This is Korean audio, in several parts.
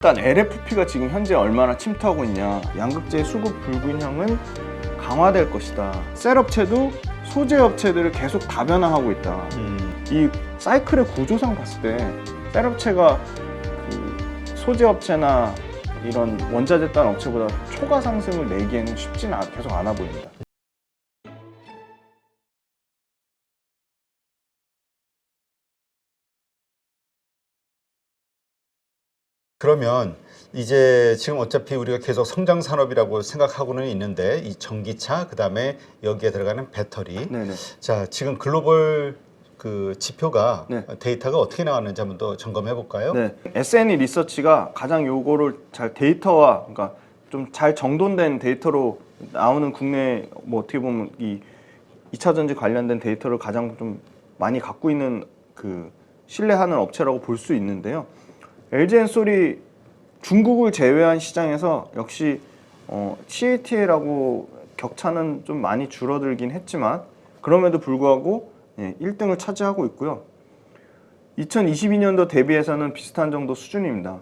일단 LFP가 지금 현재 얼마나 침투하고 있냐. 양극재 수급 불균형은 강화될 것이다. 셀업체도 소재업체들을 계속 다변화하고 있다. 이 사이클의 구조상 봤을 때 셀업체가 그 소재업체나 이런 원자재 딴 업체보다 초과 상승을 내기에는 쉽지는 계속 않아 보입니다. 그러면 이제 지금 어차피 우리가 계속 성장 산업이라고 생각하고는 있는데 이 전기차 그다음에 여기에 들어가는 배터리. 네네. 자, 지금 글로벌 그 지표가 네. 데이터가 어떻게 나왔는지 한번 더 점검해 볼까요? 네. S&E 리서치가 가장 요거를 잘 데이터와 그러니까 좀 잘 정돈된 데이터로 나오는 국내 뭐 어떻게 보면 이 2차 전지 관련된 데이터를 가장 좀 많이 갖고 있는 그 신뢰하는 업체라고 볼 수 있는데요. LG엔솔이 중국을 제외한 시장에서 역시 CATL하고 격차는 좀 많이 줄어들긴 했지만 그럼에도 불구하고 1등을 차지하고 있고요. 2022년도 대비해서는 비슷한 정도 수준입니다.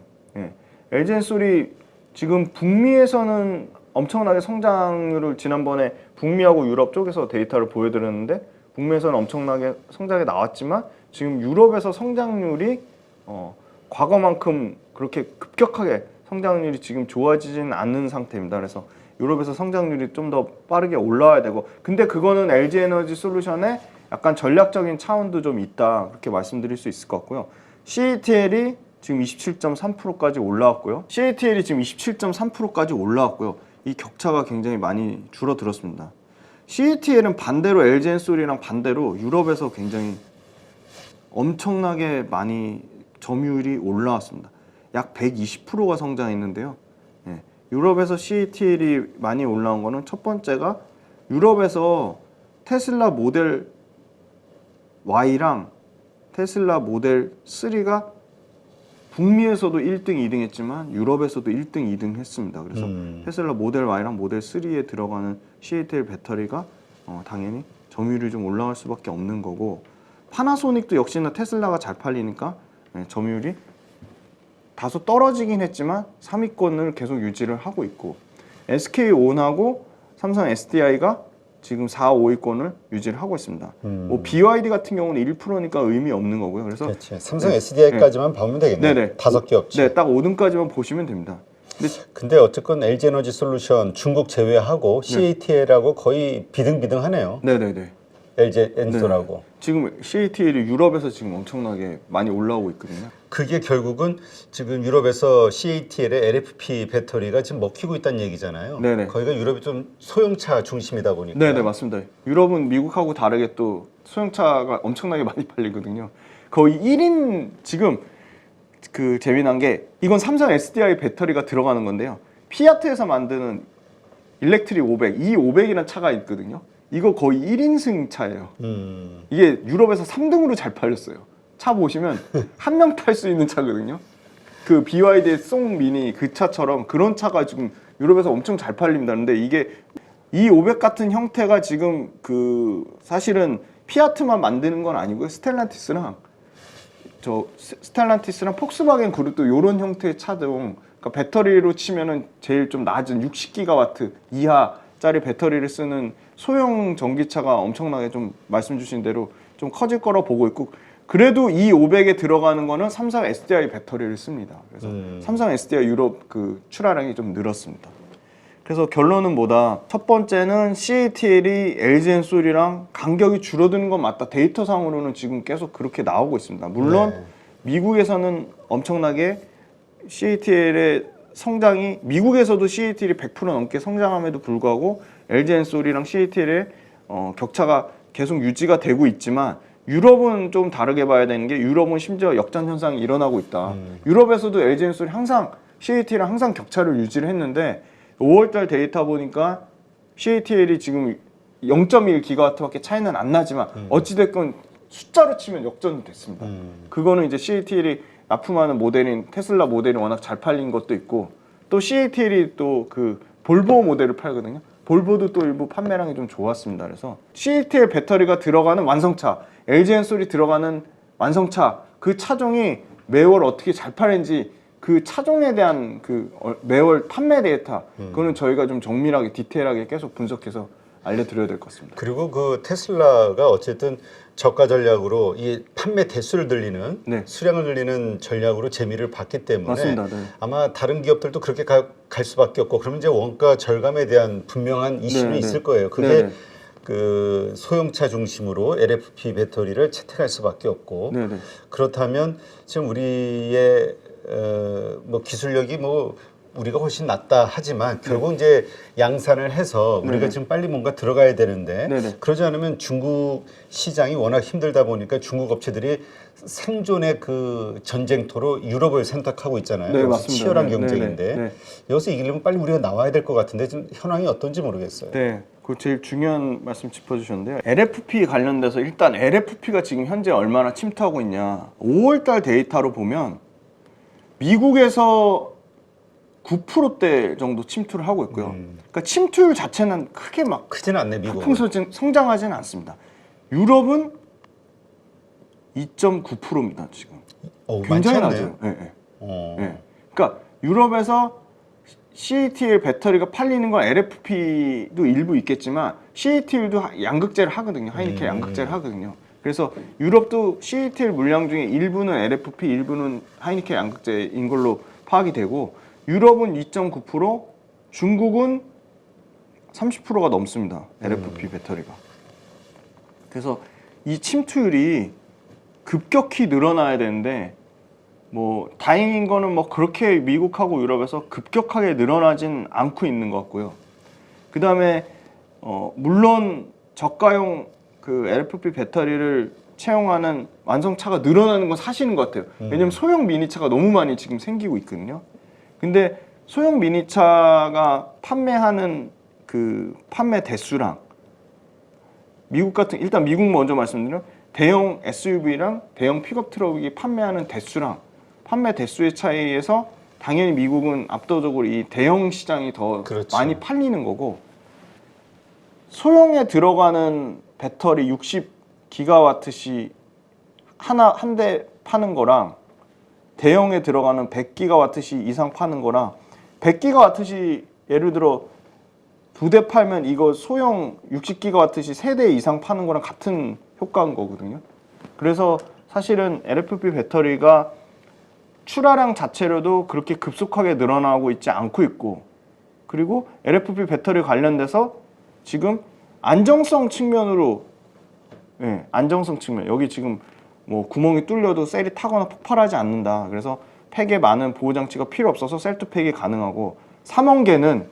LG엔솔이 지금 북미에서는 엄청나게 성장률을 지난번에 북미하고 유럽 쪽에서 데이터를 보여드렸는데 북미에서는 엄청나게 성장이 나왔지만 지금 유럽에서 성장률이 과거만큼 그렇게 급격하게 성장률이 지금 좋아지지는 않는 상태입니다. 그래서 유럽에서 성장률이 좀 더 빠르게 올라와야 되고 근데 그거는 LG에너지 솔루션의 약간 전략적인 차원도 좀 있다 그렇게 말씀드릴 수 있을 것 같고요. CATL이 지금 27.3%까지 올라왔고요. CATL이 지금 27.3%까지 올라왔고요. 이 격차가 굉장히 많이 줄어들었습니다. CATL은 반대로 LG엔솔이랑 반대로 유럽에서 굉장히 엄청나게 많이 점유율이 올라왔습니다. 약 120%가 성장했는데요. 유럽에서 CATL이 많이 올라온 거는 첫 번째가 유럽에서 테슬라 모델 Y랑 테슬라 모델 3가 북미에서도 1등, 2등 했지만 유럽에서도 1등, 2등 했습니다. 그래서 테슬라 모델 Y랑 모델 3에 들어가는 CATL 배터리가 당연히 점유율이 좀 올라갈 수밖에 없는 거고 파나소닉도 역시나 테슬라가 잘 팔리니까 점유율이 다소 떨어지긴 했지만 3위권을 계속 유지를 하고 있고 SK온하고 삼성 SDI가 지금 4, 5위권을 유지를 하고 있습니다. 뭐 BYD 같은 경우는 1%니까 의미 없는 거고요. 그래서 그렇지. 삼성 SDI까지만 보면 되겠네. 네네. 5개 업체. 네, 딱 5등까지만 보시면 됩니다. 근데 어쨌건 LG에너지 솔루션 중국 제외하고 CATL하고 거의 비등비등하네요. 네네네. LG엔솔하고. 지금 CATL이 유럽에서 지금 엄청나게 많이 올라오고 있거든요. 그게 결국은 지금 유럽에서 CATL의 LFP 배터리가 지금 먹히고 있다는 얘기잖아요. 네네. 거기가 유럽이 좀 소형차 중심이다 보니까. 네네, 맞습니다. 유럽은 미국하고 다르게 또 소형차가 엄청나게 많이 팔리거든요. 거의 1인 지금 그 재미난 게 이건 삼성 SDI 배터리가 들어가는 건데요. 피아트에서 만드는 일렉트릭 500, 이 500이라는 차가 있거든요. 이거 거의 1인승 차예요. 이게 유럽에서 3등으로 잘 팔렸어요. 차 보시면 한 명 탈 수 있는 차거든요. 그 BYD의 송 미니 그 차처럼 그런 차가 지금 유럽에서 엄청 잘 팔립니다. 근데 이게 이 500 같은 형태가 지금 그 사실은 피아트만 만드는 건 아니고요. 스텔란티스랑 폭스바겐 그룹도 이런 형태의 차등 그러니까 배터리로 치면은 제일 좀 낮은 60기가와트 이하짜리 배터리를 쓰는 소형 전기차가 엄청나게 좀 말씀 주신 대로 좀 커질 거라 보고 있고 그래도 이 500에 들어가는 거는 삼성 SDI 배터리를 씁니다. 그래서 삼성 SDI 유럽 그 출하량이 좀 늘었습니다. 그래서 결론은 뭐다? 첫 번째는 CATL이 LG엔솔이랑 간격이 줄어드는 건 맞다. 데이터상으로는 지금 계속 그렇게 나오고 있습니다. 물론 미국에서는 엄청나게 CATL의 성장이 미국에서도 CATL이 100% 넘게 성장함에도 불구하고 LG엔솔이랑 CATL의 격차가 계속 유지가 되고 있지만 유럽은 좀 다르게 봐야 되는 게 유럽은 심지어 역전 현상이 일어나고 있다. 유럽에서도 LG엔솔이 항상 CATL이랑 항상 격차를 유지를 했는데 5월달 데이터 보니까 CATL이 지금 0.1기가와트밖에 차이는 안 나지만 어찌됐건 숫자로 치면 역전이 됐습니다. 그거는 이제 CATL이 납품하는 모델인 테슬라 모델이 워낙 잘 팔린 것도 있고 또 CATL이 또 그 볼보 모델을 팔거든요. 볼보도 또 일부 판매량이 좀 좋았습니다. 그래서 CATL 배터리가 들어가는 완성차, LG엔솔이 들어가는 완성차 그 차종이 매월 어떻게 잘 팔리는지 그 그 차종에 대한 그 매월 판매 데이터 그거는 저희가 좀 정밀하게 디테일하게 계속 분석해서 알려드려야 될 것 같습니다. 그리고 그 테슬라가 어쨌든 저가 전략으로 이 판매 대수를 늘리는 네. 수량을 늘리는 전략으로 재미를 봤기 때문에 맞습니다. 네. 아마 다른 기업들도 그렇게 갈 수밖에 없고 그러면 이제 원가 절감에 대한 분명한 이슈는 네, 있을 네. 거예요. 그게 네, 네. 그 소형차 중심으로 LFP 배터리를 채택할 수밖에 없고 네, 네. 그렇다면 지금 우리의 뭐 기술력이 뭐 우리가 훨씬 낫다 하지만 결국 이제 양산을 해서 우리가 네네. 지금 빨리 뭔가 들어가야 되는데 네네. 그러지 않으면 중국 시장이 워낙 힘들다 보니까 중국 업체들이 생존의 그 전쟁터로 유럽을 선택하고 있잖아요. 네, 여기서 맞습니다. 치열한 네, 경쟁인데 네네. 네. 여기서 이기려면 빨리 우리가 나와야 될 것 같은데 지금 현황이 어떤지 모르겠어요. 네, 그 제일 중요한 말씀 짚어주셨는데요. LFP 관련돼서 일단 LFP가 지금 현재 얼마나 침투하고 있냐. 5월달 데이터로 보면 미국에서 9%대 정도 침투를 하고 있고요. 그러니까 침투율 자체는 크게 막 크지는 않네 미국은. 폭풍 성장하지는 않습니다. 유럽은 2.9%입니다 지금. 굉장히 많지 않네요. 낮아요. 네, 네. 어. 네. 그러니까 유럽에서 CATL 배터리가 팔리는 건 LFP도 일부 있겠지만 CATL도 양극재를 하거든요. 하이니켈 양극재를 하거든요. 그래서 유럽도 CATL 물량 중에 일부는 LFP, 일부는 하이니켈 양극재인 걸로 파악이 되고 유럽은 2.9%, 중국은 30%가 넘습니다. LFP 배터리가. 그래서 이 침투율이 급격히 늘어나야 되는데 뭐 다행인 거는 뭐 그렇게 미국하고 유럽에서 급격하게 늘어나진 않고 있는 것 같고요. 그 다음에 물론 저가용 그 LFP 배터리를 채용하는 완성차가 늘어나는 건 사실인 것 같아요. 왜냐면 소형 미니차가 너무 많이 지금 생기고 있거든요. 근데 소형 미니차가 판매하는 그 판매 대수랑 미국 같은 일단 미국 먼저 말씀드리면 대형 SUV랑 대형 픽업 트럭이 판매하는 대수랑 판매 대수의 차이에서 당연히 미국은 압도적으로 이 대형 시장이 더 그렇죠. 많이 팔리는 거고 소형에 들어가는 배터리 60기가와트시 한 대 파는 거랑 대형에 들어가는 100기가와트시 이상 파는 거랑 100기가와트시 예를 들어 2대 팔면 이거 소형 60기가와트시 3대 이상 파는 거랑 같은 효과인 거거든요. 그래서 사실은 LFP 배터리가 출하량 자체로도 그렇게 급속하게 늘어나고 있지 않고 있고 그리고 LFP 배터리 관련돼서 지금 안정성 측면으로 안정성 측면 여기 지금 뭐 구멍이 뚫려도 셀이 타거나 폭발하지 않는다. 그래서 팩에 많은 보호 장치가 필요 없어서 셀 투 팩이 가능하고 3원계는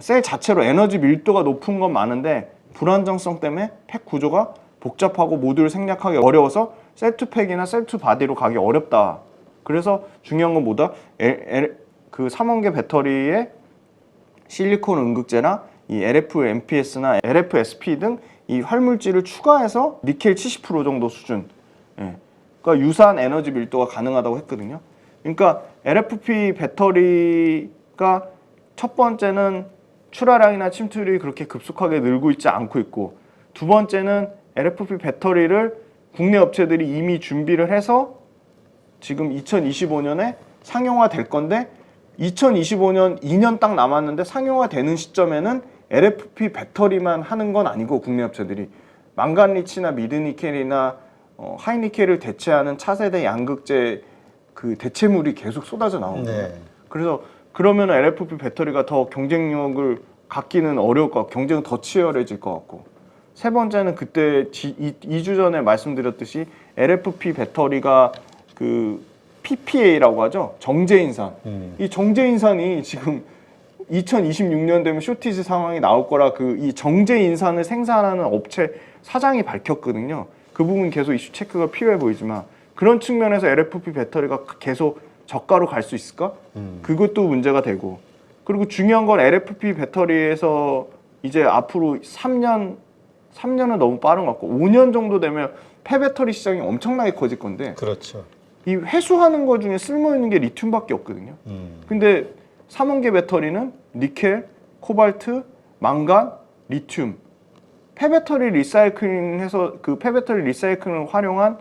셀 자체로 에너지 밀도가 높은 건 많은데 불안정성 때문에 팩 구조가 복잡하고 모듈 생략하기 어려워서 셀 투 팩이나 셀 투 바디로 가기 어렵다. 그래서 중요한 건 뭐다? 그 3원계 배터리에 실리콘 음극재나 이 LFMPS나 LFSP 등 이 활물질을 추가해서 니켈 70% 정도 수준. 그러니까 유사한 에너지 밀도가 가능하다고 했거든요. 그러니까 LFP 배터리가 첫 번째는 출하량이나 침투율이 그렇게 급속하게 늘고 있지 않고 있고 두 번째는 LFP 배터리를 국내 업체들이 이미 준비를 해서 지금 2025년에 상용화 될 건데 2025년 2년 딱 남았는데 상용화 되는 시점에는 LFP 배터리만 하는 건 아니고 국내 업체들이 망간리치나 미드니켈이나 하이니켈을 대체하는 차세대 양극재 그 대체물이 계속 쏟아져 나옵니다. 네. 그래서 그러면 LFP 배터리가 더 경쟁력을 갖기는 어려울 것 같고 경쟁은 더 치열해질 것 같고 세 번째는 그때 2주 전에 말씀드렸듯이 LFP 배터리가 그 PPA라고 하죠. 정제인산. 이 정제인산이 지금 2026년 되면 쇼티지 상황이 나올 거라 그 이 정제인산을 생산하는 업체 사장이 밝혔거든요. 그 부분 계속 이슈 체크가 필요해 보이지만 그런 측면에서 LFP 배터리가 계속 저가로 갈 수 있을까? 그것도 문제가 되고 그리고 중요한 건 LFP 배터리에서 이제 앞으로 3년은 너무 빠른 것 같고 5년 정도 되면 폐배터리 시장이 엄청나게 커질 건데 그렇죠. 이 회수하는 것 중에 쓸모 있는 게 리튬밖에 없거든요. 근데 3원계 배터리는 니켈, 코발트, 망간, 리튬 폐배터리 리사이클링해서 그 폐배터리 리사이클링을 활용한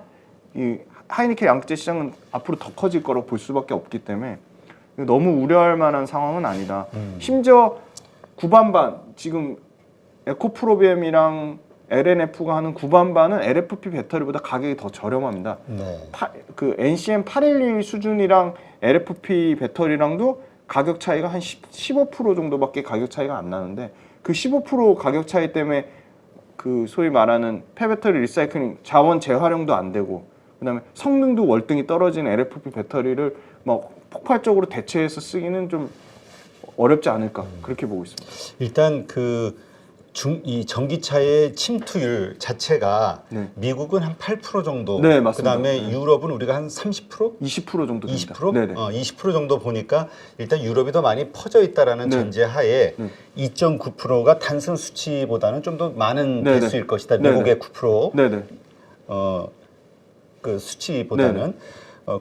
이 하이니켈 양극재 시장은 앞으로 더 커질 거라고 볼 수밖에 없기 때문에 너무 우려할 만한 상황은 아니다. 심지어 구반반 지금 에코프로비엠이랑 LNF가 하는 구반반은 LFP 배터리보다 가격이 더 저렴합니다. 네. 그 NCM 811 수준이랑 LFP 배터리랑도 가격 차이가 한 15% 정도밖에 가격 차이가 안 나는데 그 15% 가격 차이 때문에 그 소위 말하는 폐배터리 리사이클링 자원 재활용도 안 되고 그다음에 성능도 월등히 떨어지는 LFP 배터리를 막 폭발적으로 대체해서 쓰기는 좀 어렵지 않을까 그렇게 보고 있습니다. 일단 이 전기차의 침투율 자체가 네. 미국은 한 8% 정도, 네, 맞습니다. 그다음에 네. 유럽은 우리가 한 30%? 20% 정도 됩니다. 20%? 네네. 20% 정도 보니까 일단 유럽이 더 많이 퍼져 있다라는 네. 전제하에 네. 2.9%가 단순 수치보다는 좀 더 많은 네네. 개수일 것이다. 네네. 미국의 9%. 네네. 그 수치보다는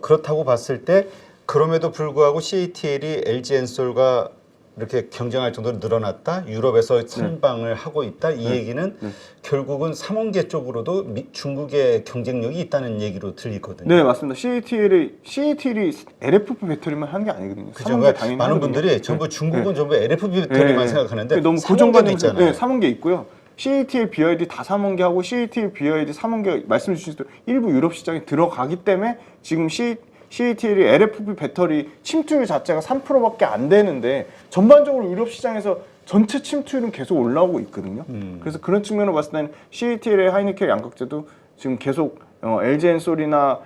그렇다고 봤을 때 그럼에도 불구하고 CATL이 LG 엔솔과 이렇게 경쟁할 정도로 늘어났다. 유럽에서 선방을 하고 있다. 이 얘기는 결국은 삼원계 쪽으로도 중국의 경쟁력이 있다는 얘기로 들리거든요. 네, 맞습니다. CATL이 LFP 배터리만 하는 게 아니거든요. 그죠? 삼원계 당연히 많은 하거든요. 분들이 전부 중국은 전부 LFP 배터리만 생각하는데 너무 삼원계도 고정관념 있잖아요. 네, 3원계 있고요. CATL, BYD 다 3원계 하고 CATL, BYD 3원계 말씀 주신 대로 일부 유럽 시장에 들어가기 때문에 지금 CATL이 LFP 배터리 침투율 자체가 3%밖에 안 되는데 전반적으로 유럽 시장에서 전체 침투율은 계속 올라오고 있거든요. 그래서 그런 측면으로 봤을 때는 CATL의 하이니켈 양극재도 지금 계속 LG 엔솔이나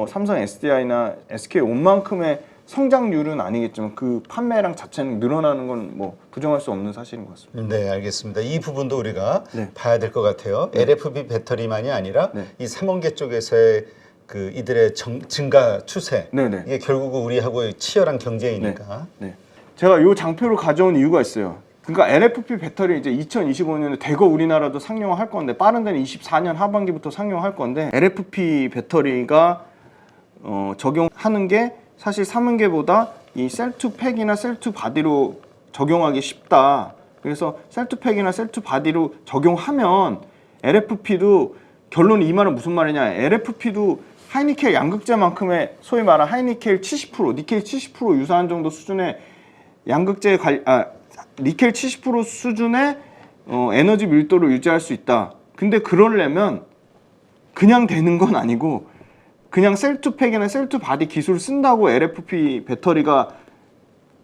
삼성 SDI나 SK 온만큼의 성장률은 아니겠지만 그 판매량 자체는 늘어나는 건 뭐 부정할 수 없는 사실인 것 같습니다. 네, 알겠습니다. 이 부분도 우리가 네. 봐야 될 것 같아요. LFP 배터리만이 아니라 네. 이 삼원계 쪽에서의 이들의 증가 추세, 네네. 이게 결국 우리하고 치열한 경쟁이니까. 네. 제가 이 장표를 가져온 이유가 있어요. 그러니까 LFP 배터리 이제 2025년에 대거 우리나라도 상용화할 건데 빠른 데는 24년 하반기부터 상용화할 건데 LFP 배터리가 적용하는 게 사실 3원계보다 이 셀2 팩이나 셀2 바디로 적용하기 쉽다. 그래서 셀2 팩이나 셀2 바디로 적용하면 LFP도 결론이 이 말은 무슨 말이냐? LFP도 하이니켈 양극재만큼의 소위 말하는 하이니켈 70%, 니켈 70% 유사한 정도 수준의 양극재 니켈 70% 수준의 에너지 밀도를 유지할 수 있다. 근데 그러려면 그냥 되는 건 아니고 그냥 셀2 팩이나 셀2 바디 기술을 쓴다고 LFP 배터리가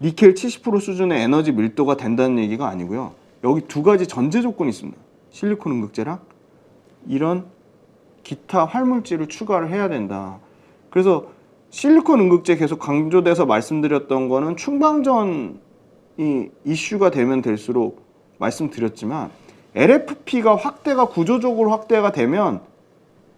니켈 70% 수준의 에너지 밀도가 된다는 얘기가 아니고요. 여기 두 가지 전제 조건이 있습니다. 실리콘 음극재랑 이런 기타 활물질을 추가를 해야 된다. 그래서 실리콘 음극재 계속 강조돼서 말씀드렸던 거는 충방전이 이슈가 되면 될수록 말씀드렸지만 LFP가 구조적으로 확대가 되면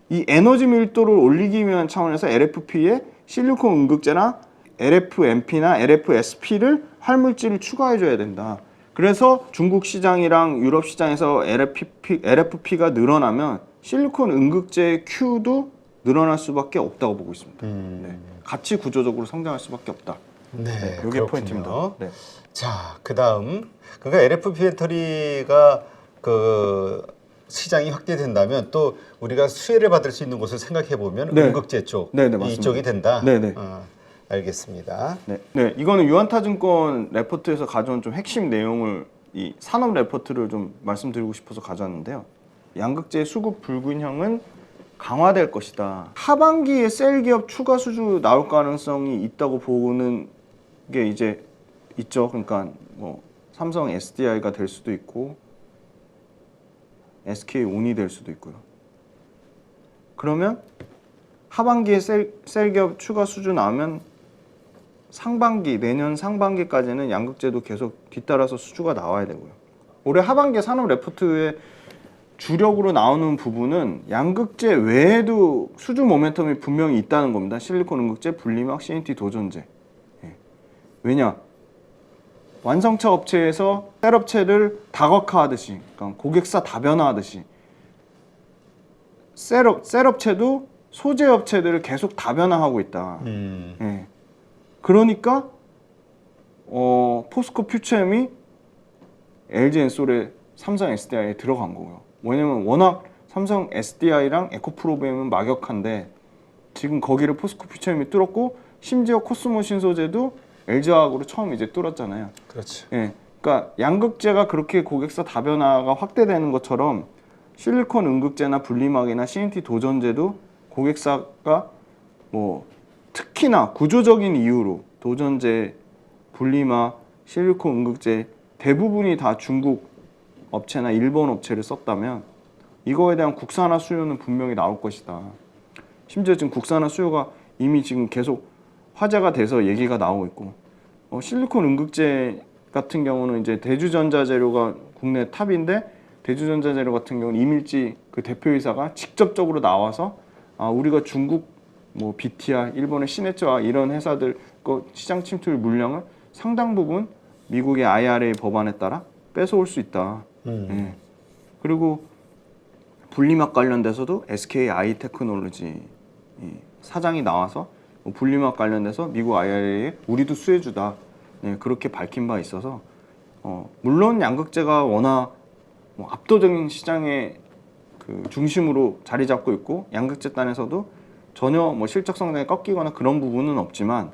이 에너지 밀도를 올리기 위한 차원에서 LFP에 실리콘 음극재나 LFMP나 LFSP를 활물질을 추가해줘야 된다. 그래서 중국 시장이랑 유럽 시장에서 LFP가 늘어나면 실리콘 음극재의 Q도 늘어날 수밖에 없다고 보고 있습니다. 네. 같이 구조적으로 성장할 수밖에 없다. 네, 이게 그렇군요. 포인트입니다. 네. 자, 그다음 그러니까 LFP 배터리가 시장이 확대된다면 또 우리가 수혜를 받을 수 있는 곳을 생각해 보면 네. 음극재 쪽 네네, 맞습니다. 이쪽이 된다. 네네. 알겠습니다. 네, 이거는 유한타증권 레포트에서 가져온 좀 핵심 내용을 이 산업 레포트를 좀 말씀드리고 싶어서 가져왔는데요. 양극재 수급 불균형은 강화될 것이다. 하반기에 셀 기업 추가 수주 나올 가능성이 있다고 보는 게 이제 있죠. 그러니까 뭐 삼성 SDI가 될 수도 있고 SK 온이 될 수도 있고요. 그러면 하반기에 셀 기업 추가 수주 나오면 내년 상반기까지는 양극재도 계속 뒤따라서 수주가 나와야 되고요. 올해 하반기 산업 레포트에 주력으로 나오는 부분은 양극재 외에도 수주 모멘텀이 분명히 있다는 겁니다. 실리콘 음극재, 분리막, CNT 도전재. 왜냐? 완성차 업체에서 셀업체를 다각화하듯이, 그러니까 고객사 다변화하듯이 셀업체도 소재 업체들을 계속 다변화하고 있다. 그러니까 포스코 퓨처엠이 LG 엔솔에 삼성 SDI에 들어간 거고요. 왜냐면 워낙 삼성 SDI랑 에코프로비엠은 막역한데 지금 거기를 포스코 퓨처엠이 뚫었고 심지어 코스모 신소재도 LG화학으로 처음 이제 뚫었잖아요. 그렇죠. 예, 그러니까 양극재가 그렇게 고객사 다변화가 확대되는 것처럼 실리콘 음극재나 분리막이나 CNT 도전재도 고객사가 뭐 특히나 구조적인 이유로 도전재, 분리막, 실리콘 음극재 대부분이 다 중국 업체나 일본 업체를 썼다면 이거에 대한 국산화 수요는 분명히 나올 것이다. 심지어 지금 국산화 수요가 이미 지금 계속 화제가 돼서 얘기가 나오고 있고 실리콘 음극재 같은 경우는 이제 대주전자재료가 국내 탑인데 대주전자재료 같은 경우는 이밀지 그 대표이사가 직접적으로 나와서 우리가 중국 뭐 비티아, 일본의 시네츠와 이런 회사들 거 시장 침투 물량을 상당 부분 미국의 IRA 법안에 따라 뺏어올 수 있다. 예. 그리고 분리막 관련돼서도 SK 아이테크놀로지 사장이 나와서 분리막 관련돼서 미국 IRA에 우리도 수혜주다. 네, 그렇게 밝힌 바 있어서 물론 양극재가 워낙 뭐 압도적인 시장의 그 중심으로 자리 잡고 있고 양극재 단에서도 전혀 뭐 실적 성장이 꺾이거나 그런 부분은 없지만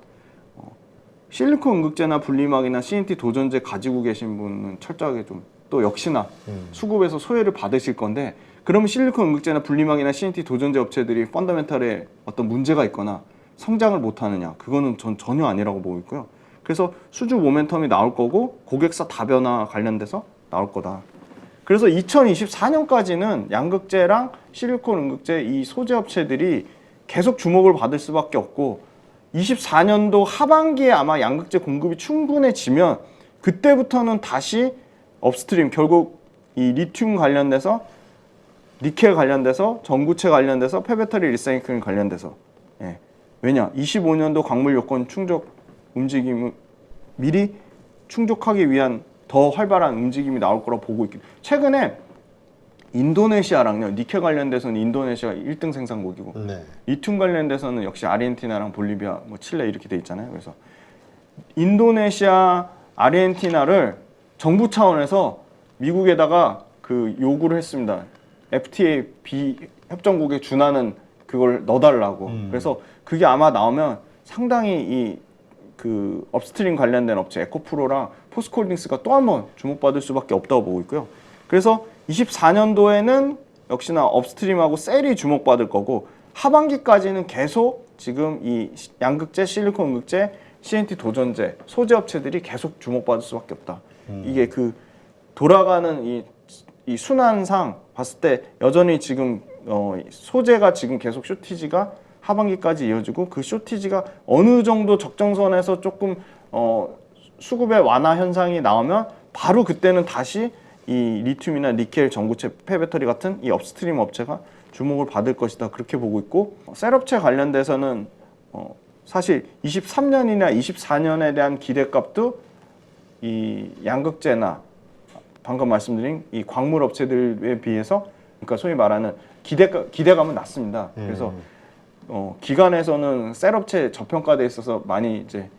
실리콘 음극재나 분리막이나 CNT 도전재 가지고 계신 분은 철저하게 좀 또 역시나 수급에서 소외를 받으실 건데 그러면 실리콘 음극재나 분리막이나 CNT 도전재 업체들이 펀더멘털에 어떤 문제가 있거나 성장을 못하느냐 그거는 전 전혀 아니라고 보고 있고요. 그래서 수주 모멘텀이 나올 거고 고객사 다변화 관련돼서 나올 거다. 그래서 2024년까지는 양극재랑 실리콘 음극재 이 소재 업체들이 계속 주목을 받을 수밖에 없고 24년도 하반기에 아마 양극재 공급이 충분해지면 그때부터는 다시 업스트림 결국 이 리튬 관련돼서 니켈 관련돼서 전구체 관련돼서 폐배터리 리사이클링 관련돼서 왜냐 25년도 광물 요건 충족 움직임을 미리 충족하기 위한 더 활발한 움직임이 나올 거라고 보고 있기 최근에 인도네시아랑요 니켈 관련돼서는 인도네시아가 1등 생산국이고 리튬 관련돼서는 역시 아르헨티나랑 볼리비아, 뭐 칠레 이렇게 돼 있잖아요. 그래서 인도네시아, 아르헨티나를 정부 차원에서 미국에다가 그 요구를 했습니다. FTA 비협정국에 준하는 그걸 넣어달라고. 그래서 그게 아마 나오면 상당히 이 그 업스트림 관련된 업체 에코프로랑 포스코홀딩스가 또 한 번 주목받을 수밖에 없다고 보고 있고요. 그래서 24년도에는 역시나 업스트림하고 셀이 주목받을 거고 하반기까지는 계속 지금 이 양극재, 실리콘 음극재, CNT 도전재, 소재 업체들이 계속 주목받을 수밖에 없다. 이게 그 돌아가는 이 순환상 봤을 때 여전히 지금 소재가 지금 계속 쇼티지가 하반기까지 이어지고 그 쇼티지가 어느 정도 적정선에서 조금 수급의 완화 현상이 나오면 바로 그때는 다시 이 리튬이나 니켈, 전구체, 폐배터리 같은 이 업스트림 업체가 주목을 받을 것이다. 그렇게 보고 있고 셀업체 관련돼서는 사실 23년이나 24년에 대한 기대값도 이 양극재나 방금 말씀드린 이 광물 업체들에 비해서 그러니까 소위 말하는 기대감은 낮습니다. 그래서 기관에서는 셀업체 저평가돼 있어서 많이 이제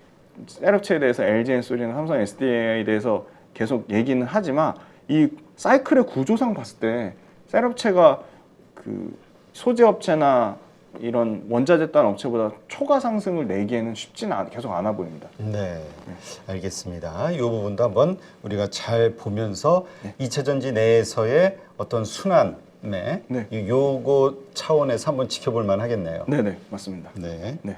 셀업체에 대해서 LG엔솔이나 삼성 SDI에 대해서 계속 얘기는 하지만 이 사이클의 구조상 봤을 때 셀업체가 그 소재 업체나 이런 원자재 단 업체보다 초과 상승을 내기에는 쉽지는 계속 않아 보입니다. 네, 알겠습니다. 이 부분도 한번 우리가 잘 보면서 2차 전지 내에서의 어떤 순환 요거 차원에서 한번 지켜볼 만 하겠네요. 네네, 맞습니다. 네. 네.